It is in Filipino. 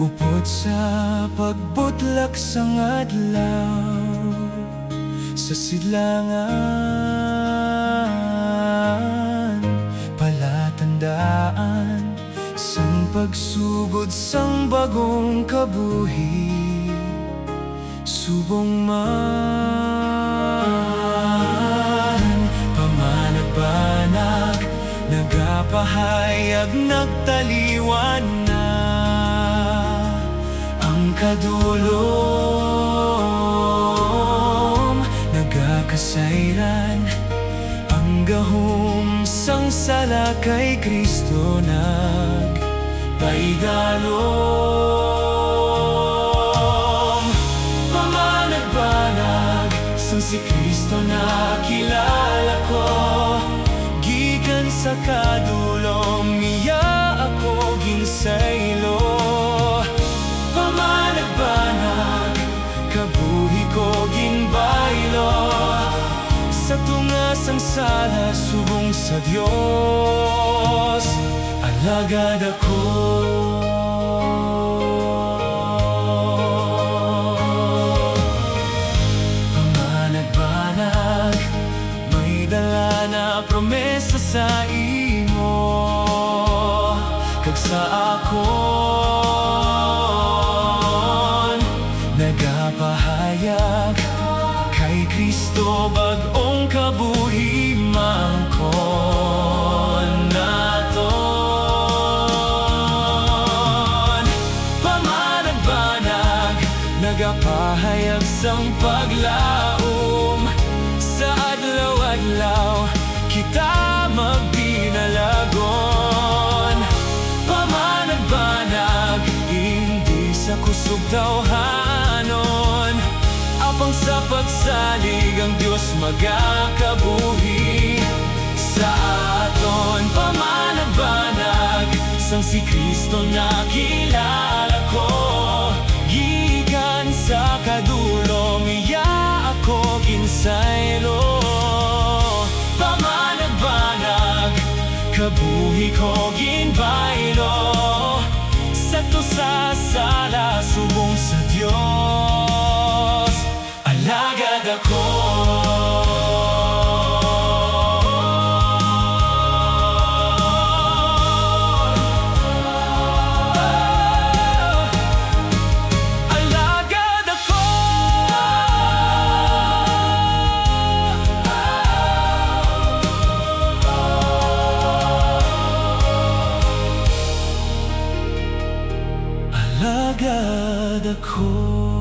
Upod sa pagbutlak sang adlaw sa sidlangan, palatandaan sang pagsugod sang bagong kabuhi. Subong man pamanag-banag, nagapahayag, nagtaliwan na ang kadulom, nagakasayran ang gahom sang sala kay Kristo nagpaidalom. Pamanag-banag sang si Kristo nakilala ko, gikan sa kadulom niya ako ginsaylo. Pamanag-banag kabuhi ko ginbaylo, sa tunga sang sala subong sa Dios alagad ako. Pamanag-banag may dala na promesa sa imo kag sa akon, nagapahayag kay Kristo bag-ong kabuhi mangkon naton. Pamanag-banag nagapahayag sang paglaom, sa adlaw-adlaw kita magdinalagon. Pamanag-banag hindi sa kusog tawhanon, apang sa pagsalig ang Diyos magakabuhi sa aton. Pamanag-banag sang si Kristo nakilala ko, gikan sa kadulom iya ako ginsaylo. Pamanag-banag kabuhi ko ginbaylo, sa to sa sala subong sa Dios alagad ako. Alagad ako. Alagad ako.